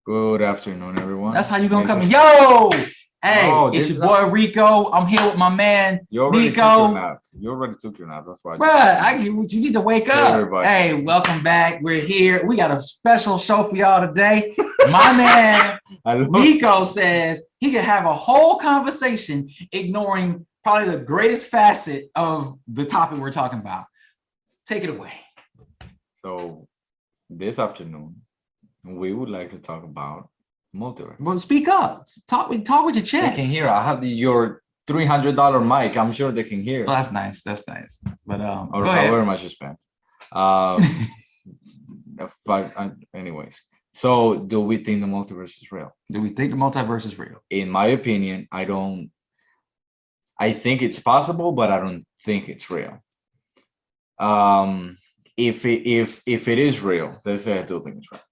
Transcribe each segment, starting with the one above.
Good afternoon, everyone. That's how you gonna come in. Yo! Hey, it's your boy Rico. I'm here with my man Nico. You already took your nap. That's why. Bruh, you need to wake up. Hey, welcome back. We're here. We got a special show for y'all today. My man Nico says he can have a whole conversation ignoring probably the greatest facet of the topic we're talking about. Take it away. So this afternoon, we would like to talk about multiverse. Well, speak up. Talk with your chest. They can hear. I have your $300 mic. I'm sure they can hear. Well, that's nice. That's nice. But or however much you spent. Anyways, so do we think the multiverse is real? Do we think the multiverse is real? In my opinion, I don't. I think it's possible, but I don't think it's real. If it is real, let's say I do think it's real.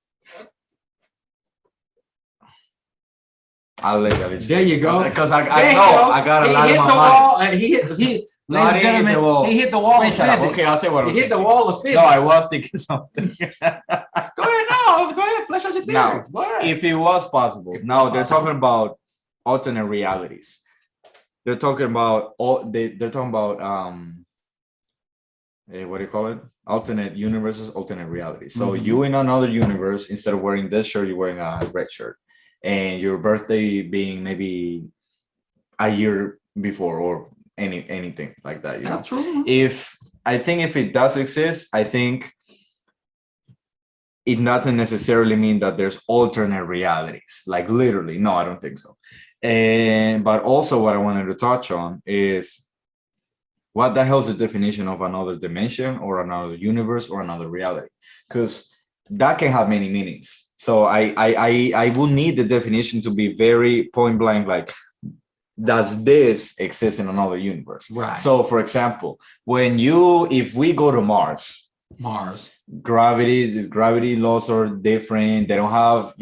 I'll let you. There you go. Because I know I got a lot of my mind. He hit ladies and gentlemen, he hit the wall of physics. Okay, I'll say what he hit the wall of physics. No, I was thinking something. Go ahead, flesh out your theory. Now, if it was possible, now they're talking about alternate realities. They're talking about they're talking about what do you call it? Alternate universes, alternate realities. So you in another universe, instead of wearing this shirt, you're wearing a red shirt. And your birthday being maybe a year before or anything like that. That's true. I think if it does exist, I think it doesn't necessarily mean that there's alternate realities. Like literally, no, I don't think so. But also what I wanted to touch on is what the hell is the definition of another dimension or another universe or another reality? Because that can have many meanings. So I will need the definition to be very point blank, like, does this exist in another universe? Right. So for example, if we go to Mars, gravity laws are different. They don't have,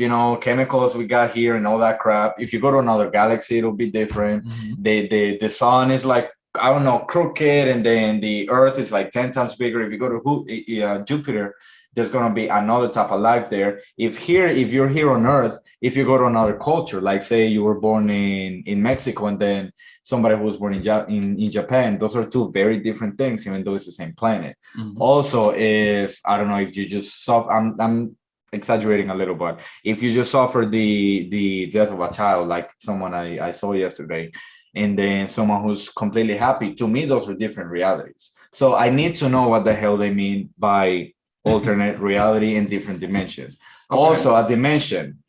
chemicals we got here and all that crap. If you go to another galaxy, it'll be different. The sun is like, I don't know, crooked, and then the Earth is like 10 times bigger. If you go to Jupiter, there's going to be another type of life there. If you're here on Earth, if you go to another culture, like say you were born in Mexico and then somebody who was born in Japan, those are two very different things, even though it's the same planet. Also, if I don't know, if you just suffer, I'm exaggerating a little, but if you just suffer the death of a child, like someone I saw yesterday, and then someone who's completely happy, to me, those are different realities. So I need to know what the hell they mean by alternate reality in different dimensions. Okay. Also, a dimension.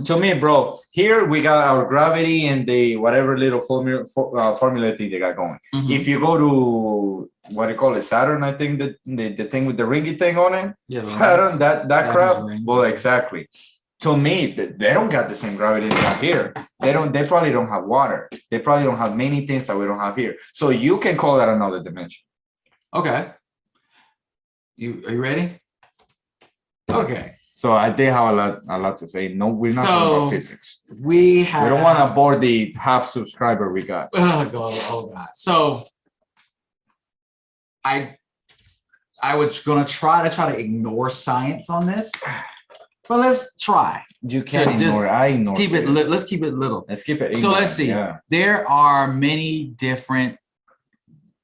To me, bro, here we got our gravity and the whatever little formula thing they got going. If you go to what do you call it, Saturn, I think the thing with the ringy thing on it. Yeah, Saturn, that crap. Ring. Well, exactly. To me, they don't got the same gravity they have here. They probably don't have water. They probably don't have many things that we don't have here. So you can call that another dimension. Okay. Are you ready? Okay. So I did have a lot to say. No, we're not talking about physics. We don't want to bore the half subscriber we got. Oh God. So I was gonna try to ignore science on this, but let's try. You can't ignore it. I ignore it. Let's keep it little. Let's keep it. So let's see. Yeah. There are many different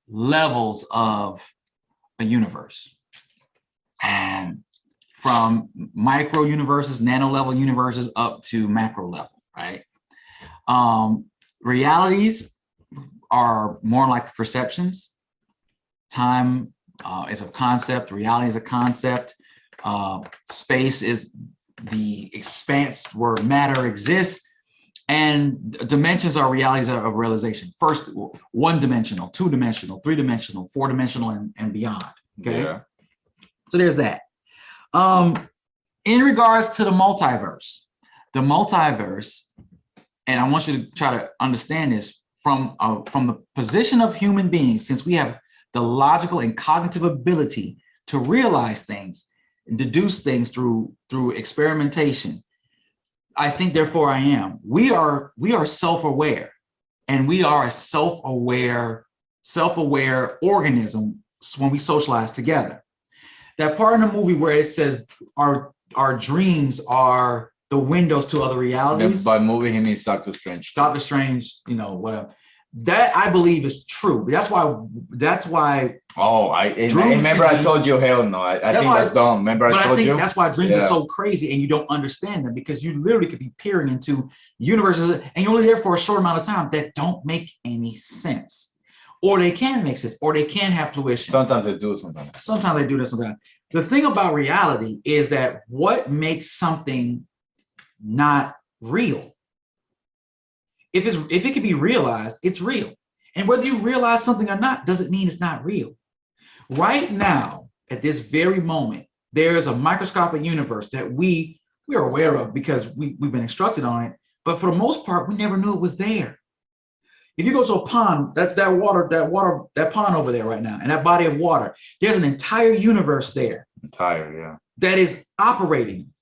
levels of a universe. From micro universes, nano level universes, up to macro level, right? Realities are more like perceptions. Time is a concept. Reality is a concept. Space is the expanse where matter exists. And dimensions are realities of realization. First, one-dimensional, two-dimensional, three-dimensional, four-dimensional, and beyond, okay? Yeah. So there's that. In regards to the multiverse, and I want you to try to understand this from the position of human beings, since we have the logical and cognitive ability to realize things and deduce things through experimentation. I think, therefore I am. We are self-aware, and we are a self-aware organism when we socialize together. That part in the movie where it says our dreams are the windows to other realities. By movie, he means Doctor Strange. Doctor Strange, you know, whatever. That I believe is true. That's why. Oh, I remember I told you, hell no. I think that's dumb. Remember I told you? That's why dreams are so crazy and you don't understand them, because you literally could be peering into universes and you're only there for a short amount of time that don't make any sense. Or they can make sense, or they can have fruition. Sometimes they do, sometimes they do this, sometimes. The thing about reality is that what makes something not real? If it can be realized, it's real. And whether you realize something or not doesn't mean it's not real. Right now, at this very moment, there is a microscopic universe that we are aware of because we've been instructed on it. But for the most part, we never knew it was there. If you go to a pond, that pond over there right now, and that body of water, there's an entire universe there. That is operating,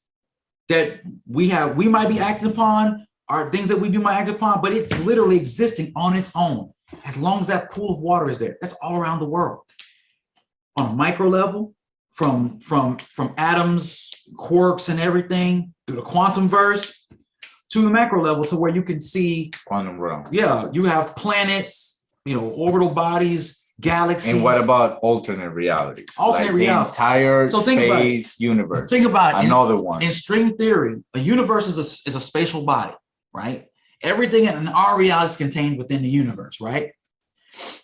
that we might be acting upon, are things that we do might act upon, but it's literally existing on its own. As long as that pool of water is there, that's all around the world. On a micro level, from atoms, quarks, and everything, through the quantum verse, to the macro level, to where you can see quantum realm. Yeah, you have planets, you know, orbital bodies, galaxies. And what about alternate realities? Alternate realities. The entire space universe. Think about it. Another one. In string theory, a universe is a spatial body, right? Everything in our reality is contained within the universe, right?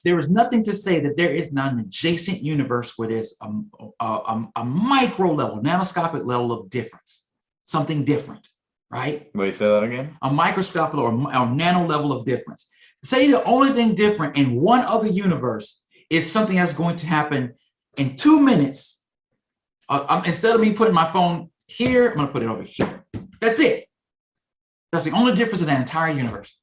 There is nothing to say that there is not an adjacent universe where there's a micro level, nanoscopic level of difference, something different, right? Wait, say that again? A microscopic or nano level of difference. Say the only thing different in one other universe is something that's going to happen in 2 minutes. Instead of me putting my phone here, I'm going to put it over here. That's it. That's the only difference in that entire universe.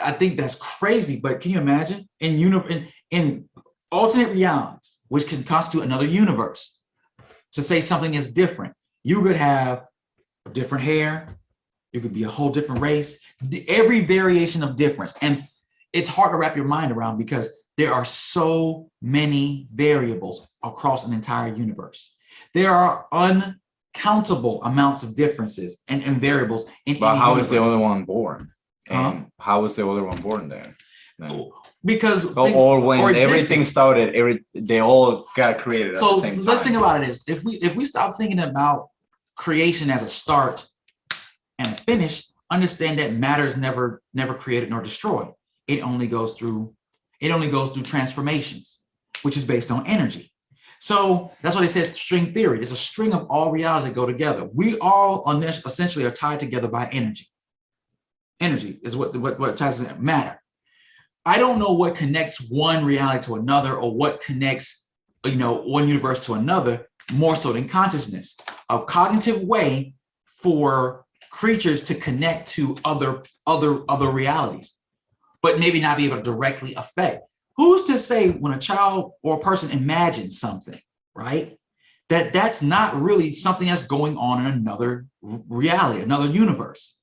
I think that's crazy, but can you imagine in alternate realities, which can constitute another universe, to say something is different? You could have different hair, you could be a whole different race, every variation of difference. And it's hard to wrap your mind around because there are so many variables across an entire universe. There are uncountable amounts of differences and variables in But how universe. is the other one born? And how was the other one born then? Because when everything started, they all got created at the same time. So let's think about it is if we stop thinking about creation as a start and a finish, understand that matter is never created nor destroyed. It only goes through transformations, which is based on energy. So that's why they said string theory. There's a string of all realities that go together. We all essentially are tied together by energy. Energy is what ties to matter. I don't know what connects one reality to another, or what connects, one universe to another, more so than consciousness. A cognitive way for creatures to connect to other realities, but maybe not be able to directly affect. Who's to say when a child or a person imagines something, right, that's not really something that's going on in another reality, another universe?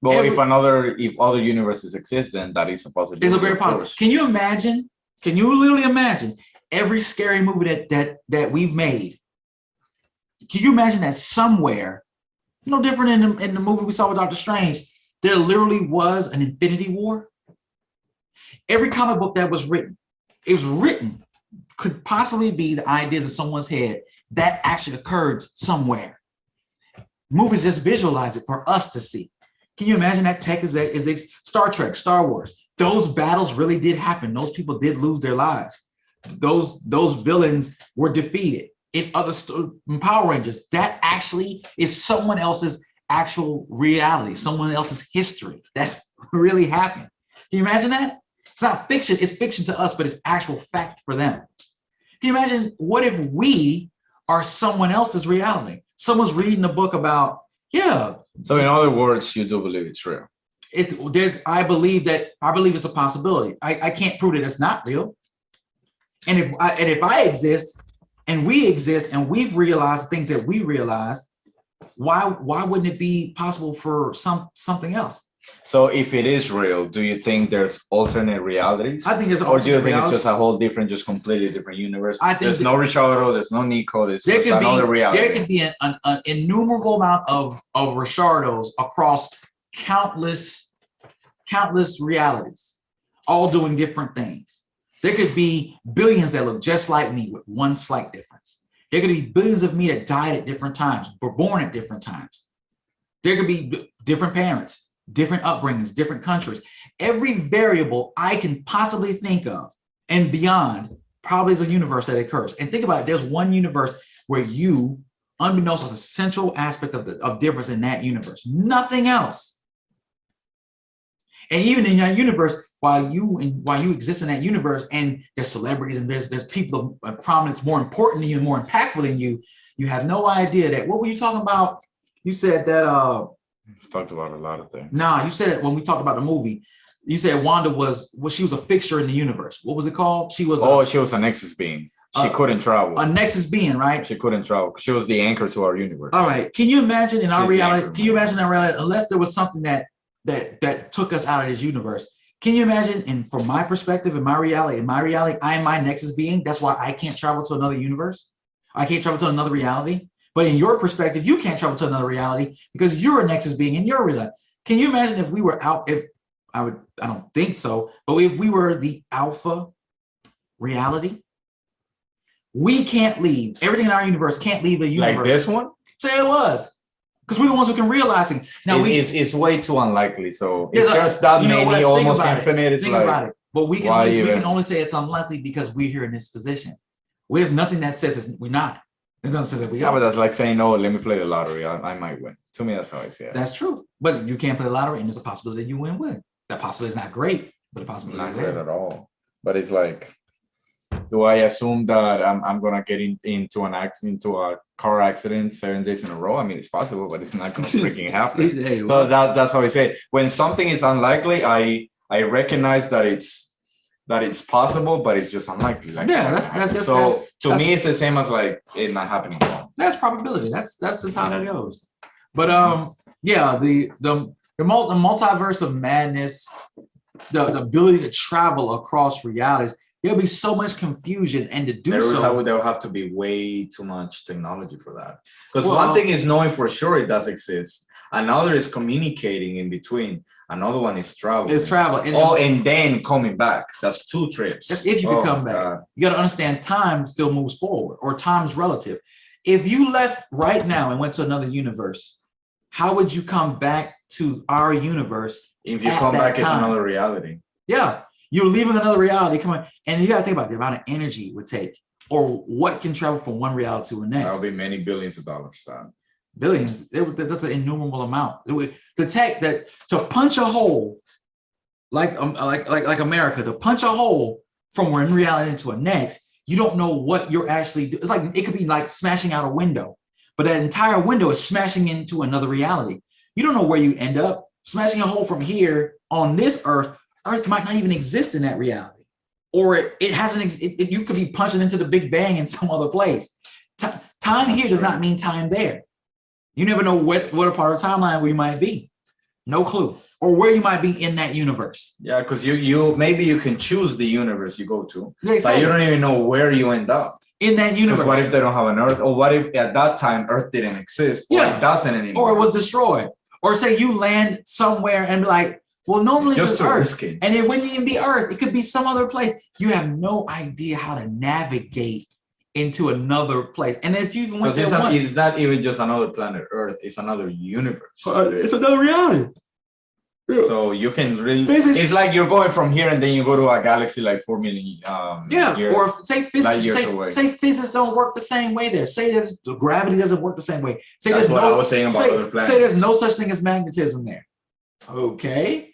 Well, if other universes exist, then that is a possibility. It's a very possible. Can you imagine? Can you literally imagine every scary movie that we've made? Can you imagine that somewhere, no different in the movie we saw with Doctor Strange, there literally was an Infinity War? Every comic book that was written, could possibly be the ideas of someone's head that actually occurred somewhere. Movies just visualize it for us to see. Can you imagine that tech is Star Trek, Star Wars? Those battles really did happen. Those people did lose their lives. Those villains were defeated. In Power Rangers, that actually is someone else's actual reality, someone else's history. That's really happened. Can you imagine that? It's not fiction. It's fiction to us, but it's actual fact for them. Can you imagine what if we are someone else's reality? Someone's reading a book about, So in other words, you do believe it's real. I believe it's a possibility. I can't prove that it's not real. And if I exist and we exist and we've realized the things that we realized, why wouldn't it be possible for something else? So if it is real, do you think there's alternate realities? I think there's Or do you alternate think it's realities. just a whole different, just completely different universe? I think There's no Richardo, there's no Nico, there's there just could another be reality. there could be an innumerable amount of Richardos across countless realities, all doing different things. There could be billions that look just like me with one slight difference. There could be billions of me that died at different times, were born at different times. There could be different parents, different upbringings, different countries. Every variable I can possibly think of and beyond probably is a universe that occurs. And think about it, there's one universe where you, unbeknownst to the central aspect of difference in that universe, nothing else. And even in that universe, while you exist in that universe, and there's celebrities and there's people of prominence more important than you and more impactful than you, you have no idea that. What were you talking about? You said that We've talked about a lot of things. Nah, you said it when we talked about the movie. You said Wanda she was a fixture in the universe. What was it called? She was she was a Nexus being. She couldn't travel. A Nexus being, right? She couldn't travel. She was the anchor to our universe. All right. Can you imagine in our reality? Can you imagine in our reality, unless there was something that took us out of this universe? Can you imagine? And from my perspective, in my reality, I am my Nexus being. That's why I can't travel to another universe. I can't travel to another reality. But in your perspective, you can't travel to another reality because you're a Nexus being in your reality. Can you imagine if we were out? I don't think so. But if we were the alpha reality, we can't leave. Everything in our universe can't leave the universe. Like this one? Say it was. Because we're the ones who can realize things. Now it's way too unlikely. So it's just that many, almost infinite. Think about it. But we can only say it's unlikely because we're here in this position. There's nothing that says we're not. It doesn't say that we are. Yeah, but that's like saying, "Oh, let me play the lottery. I might win." To me, that's how I see it. That's true. But you can't play the lottery, and there's a possibility you win. That possibility is not great, but the possibility not is there. great at all. But it's like, do I assume that I'm gonna get into a car accident 7 days in a row? I mean, it's possible, but it's not gonna freaking happen. Hey, so that's how I say it. When something is unlikely, I recognize that it's possible, but it's just unlikely. Like, that's so to me, it's the same as like it not happening. That's probability. That's just how that goes. But yeah, the multiverse of madness, the ability to travel across realities. There'll be so much confusion, and to do so, there will have to be way too much technology for that. Because one thing is knowing for sure it does exist. Another is communicating in between. Another one is travel. It's travel. And then coming back. That's 2 trips. That's if you can come back. God. You got to understand time still moves forward, or time is relative. If you left right now and went to another universe, how would you come back to our universe? If you come back, it's another reality. Yeah. You're leaving another reality. Come on. And you got to think about the amount of energy it would take, or what can travel from one reality to the next. That'll be many billions of dollars. Billions. That's an innumerable amount. The tech that to punch a hole, like America, to punch a hole from one reality into a next, you don't know what you're actually doing. It's like, it could be like smashing out a window, but that entire window is smashing into another reality. You don't know where you end up. Smashing a hole from here on this Earth might not even exist in that reality, or it hasn't. You could be punching into the Big Bang in some other place. Time here does not mean time there. You never know what a part of the timeline we might be. No clue. Or where you might be in that universe. Yeah, because you maybe you can choose the universe you go to, exactly. But you don't even know where you end up in that universe. What if they don't have an Earth, or what if at that time Earth didn't exist, or it doesn't anymore, or it was destroyed, or say you land somewhere and be like, well, normally it's Earth, and it wouldn't even be Earth. It could be some other place. You have no idea how to navigate into another place. And if you even went there once, it's not even just another planet Earth, it's another universe. It's another reality. Yeah. So you can really, it's like you're going from here and then you go to a galaxy like 4 million years. Or say physics don't work the same way there. Say the gravity doesn't work the same way. Say that's what I was saying about other planets. Say there's no such thing as magnetism there. Okay.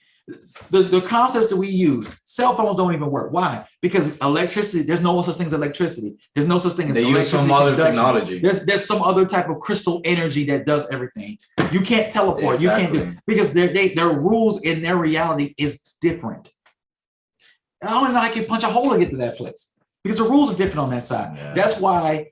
The concepts that we use, cell phones don't even work. Why? Because electricity, there's no such thing as electricity. There's no such thing as electricity. They use some other technology. There's some other type of crystal energy that does everything. You can't teleport. Exactly. You can't do, because their rules in their reality is different. I don't even know I can punch a hole to get to that place, because the rules are different on that side. Yeah. That's why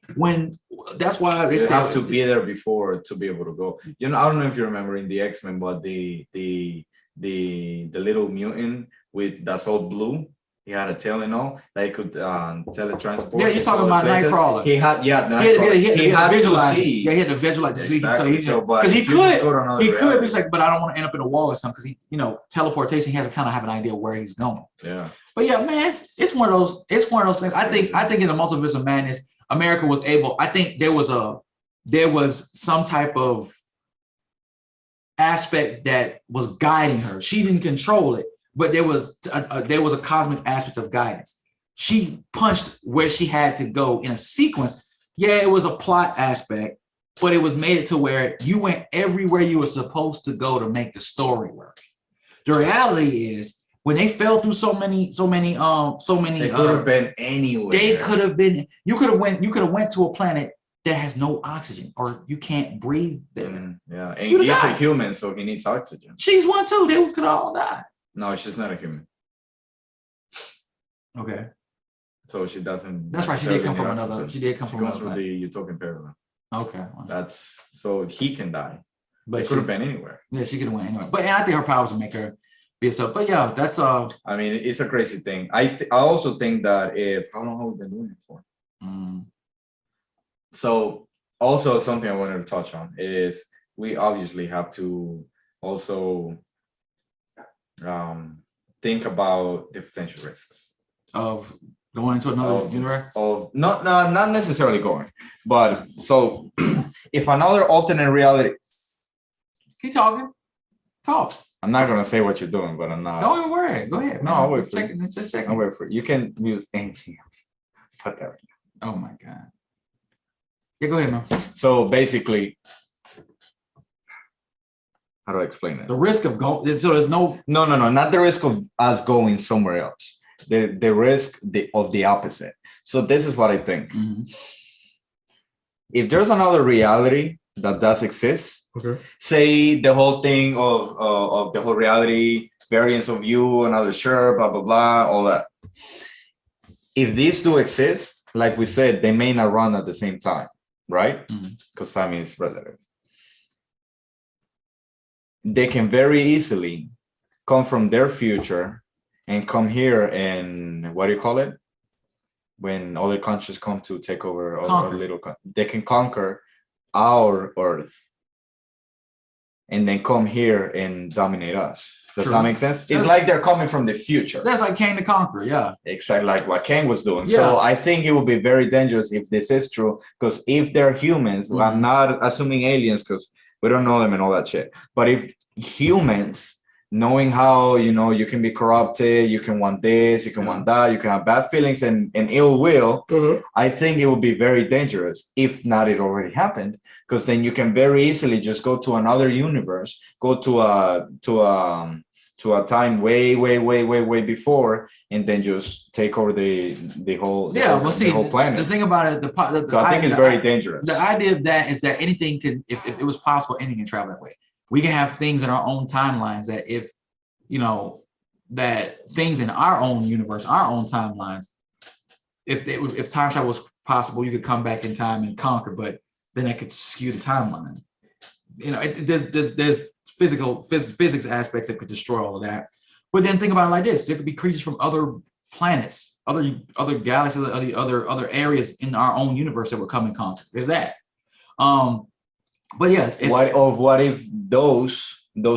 they have to be there before to be able to go. You know, I don't know if you remember in the X-Men, but the the little mutant with that's all blue. He had a tail and all that he could teletransport. Yeah, you're talking about Nightcrawler. He had Nightcrawler. He had to visualize it. see. Yeah, he had to visualize it. Exactly. Because he could, but he's like, but I don't want to end up in a wall or something. Because he, teleportation, he has to kind of have an idea where he's going. Yeah. But yeah, man, it's one of those. It's one of those things. I think in the Multiverse of Madness, America was able. I think there was some type of aspect that was guiding her. She didn't control it, but there was a cosmic aspect of guidance. She punched where she had to go in a sequence. Yeah, it was a plot aspect, but it was made it to where you went everywhere you were supposed to go to make the story work. The reality is, when they fell through so many. They could have been anywhere. They could have been. You could have went to a planet that has no oxygen, or you can't breathe there. Yeah, and he's a human, so he needs oxygen. She's one too. They could all die. No, she's not a human. Okay. So she doesn't. That's right. She did come from another. She did come from another. The utopian parallel. Okay. That's so he can die. But it could have been anywhere. Yeah, she could have went anywhere. But I think her powers would make her be so. But yeah, that's I mean, it's a crazy thing. I also think that how long have we been doing it for? So also something I wanted to touch on is we obviously have to also think about the potential risks of going into another universe. Of not necessarily going, but so if another alternate reality. Keep talking. Talk. I'm not gonna say what you're doing, but I'm not. Don't even worry. Go ahead. No, I'll wait for it. Just check it. I'll wait for it. You can use anything else. Put that right now. Oh my God. Yeah, go ahead, man. So basically, how do I explain it? The risk of going. So there's no. No. Not the risk of us going somewhere else. The risk of the opposite. So this is what I think. Mm-hmm. If there's another reality that does exist, okay. Say the whole thing of the whole reality, variance of you, another shirt, blah blah blah, all that. If these do exist, like we said, they may not run at the same time, right? Because time is relative. They can very easily come from their future and come here and what do you call it? When other countries come to take over other little countries, they can conquer our Earth and then come here and dominate us. Does that make sense? It's like they're coming from the future. That's like Kang the Conqueror, yeah. Exactly like what Kang was doing. Yeah. So I think it would be very dangerous if this is true, because if they're humans, I'm not assuming aliens because we don't know them and all that shit. But if humans, knowing how, you can be corrupted, you can want this, you can want that, you can have bad feelings and ill will, I think it would be very dangerous, if not it already happened, because then you can very easily just go to another universe, go to a time way before, and then just take over the whole planet. The thing about it, so I think it's very dangerous. The idea of that is that anything can, if it was possible, anything can travel that way. We can have things in our own timelines that that things in our own universe, our own timelines, if time travel was possible, you could come back in time and conquer, but then that could skew the timeline. There's physics aspects that could destroy all of that. But then think about it like this: there could be creatures from other planets, other galaxies, other areas in our own universe that would come and conquer. There's that. But yeah, what if those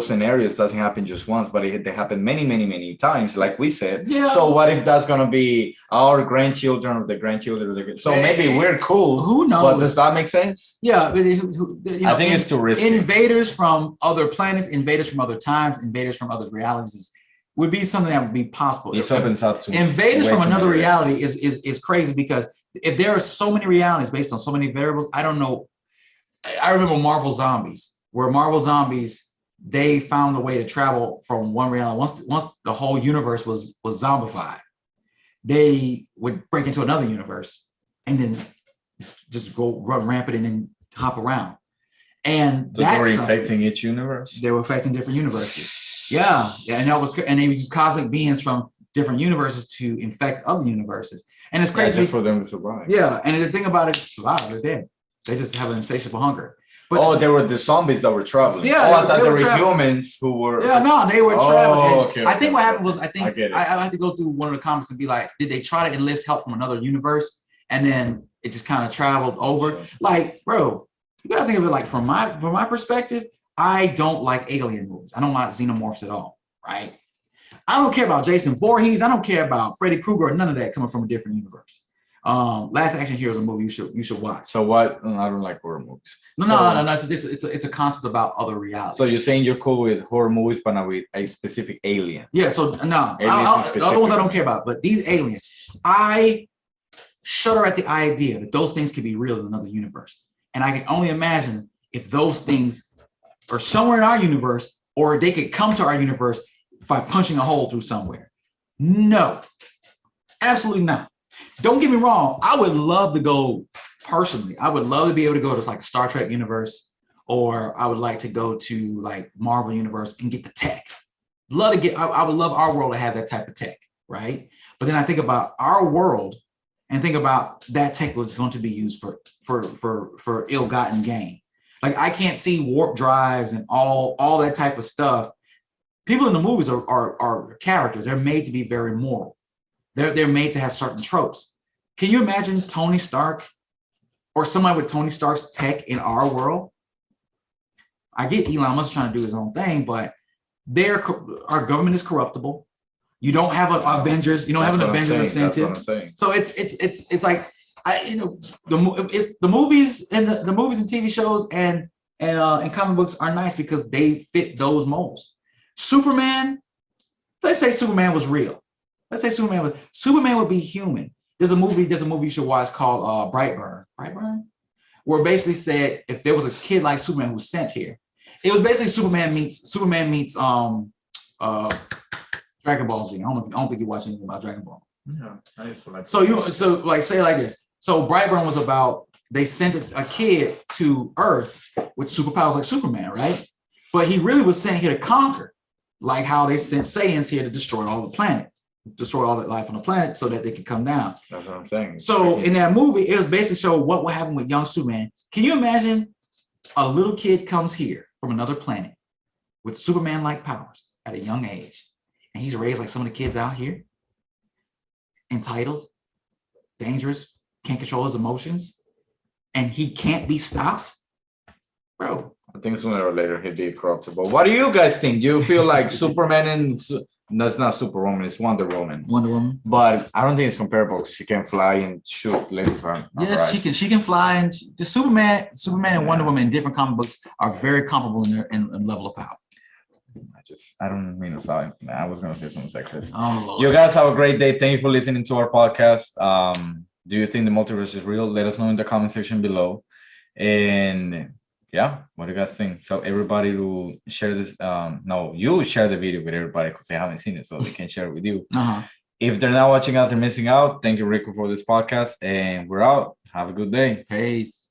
scenarios doesn't happen just once, but they happen many times, like we said. Yeah. So what if that's gonna be our grandchildren or the grandchildren of the so maybe we're cool. Who knows? But does that make sense? Yeah, but I think it's too risky. Invaders from other planets, invaders from other times, invaders from other realities would be something that would be possible. It opens up to invaders from another reality is crazy, because if there are so many realities based on so many variables, I don't know. I remember Marvel Zombies, where Marvel Zombies, they found a way to travel from one reality. Once the whole universe was zombified, they would break into another universe and then just go run rampant and then hop around. And so they were infecting each universe. They were affecting different universes. Yeah, and they used cosmic beings from different universes to infect other universes. And it's crazy just for them to survive. Yeah, and the thing about it, survive, they're dead. They just have an insatiable hunger. But there were the zombies that were traveling. Yeah, I thought there were traveling. humans who were. Yeah, no, they were traveling. Okay, I think what happened was, I had to go through one of the comments and be like, did they try to enlist help from another universe, and then it just kind of traveled over? Sure. Like, bro, you gotta think of it like from my perspective. I don't like alien movies. I don't like xenomorphs at all, right? I don't care about Jason Voorhees. I don't care about Freddy Krueger or none of that coming from a different universe. Last Action Hero is a movie you should watch. So what? I don't like horror movies. No. It's a concept about other realities. So you're saying you're cool with horror movies, but not with a specific alien? Yeah. So no, the other ones I don't care about, but these aliens, I shudder at the idea that those things could be real in another universe, and I can only imagine if those things are somewhere in our universe, or they could come to our universe by punching a hole through somewhere. No, absolutely not. Don't get me wrong. I would love to go personally. I would love to be able to go to like Star Trek universe, or I would like to go to like Marvel universe and get the tech. I would love our world to have that type of tech, right? But then I think about our world and think about that tech was going to be used for ill-gotten gain. Like I can't see warp drives and all that type of stuff. People in the movies are characters. They're made to be very moral. They're made to have certain tropes. Can you imagine Tony Stark or somebody with Tony Stark's tech in our world? I get Elon Musk trying to do his own thing, but our government is corruptible. You don't have an Avengers. You don't have an Avengers incentive. So it's like the movies and the movies and TV shows and comic books are nice because they fit those molds. Superman. Let's say Superman was real. Let's say Superman would be human. There's a movie you should watch called Brightburn, where it basically said if there was a kid like Superman who was sent here, it was basically Superman meets Dragon Ball Z. I don't think you watch anything about Dragon Ball. Yeah, I used to like. So like say it like this. So Brightburn was about they sent a kid to Earth with superpowers like Superman, right? But he really was sent here to conquer, like how they sent Saiyans here to destroy all the life on the planet so that they could come down. That's what I'm saying. So in that movie, it was basically showing what would happen with young Superman. Can you imagine a little kid comes here from another planet with Superman-like powers at a young age, and he's raised like some of the kids out here, entitled, dangerous, can't control his emotions, and he can't be stopped? Bro. I think sooner or later he'd be corruptible. What do you guys think? Do you feel like Superman and that's not Superwoman, it's Wonder Woman. But I don't think it's comparable because she can fly and shoot lasers on yes, she can fly, and the Superman and Wonder Woman in different comic books are very comparable in level of power. I don't mean to sound. I was gonna say something sexist. Oh, Lord. You guys have a great day. Thank you for listening to our podcast. Do you think the multiverse is real? Let us know in the comment section below. And yeah, what do you guys think? So everybody to share this. No, you share the video with everybody because they haven't seen it, so they can share it with you. If they're not watching us, they're missing out. Thank you, Rico, for this podcast, and we're out. Have a good day. Peace.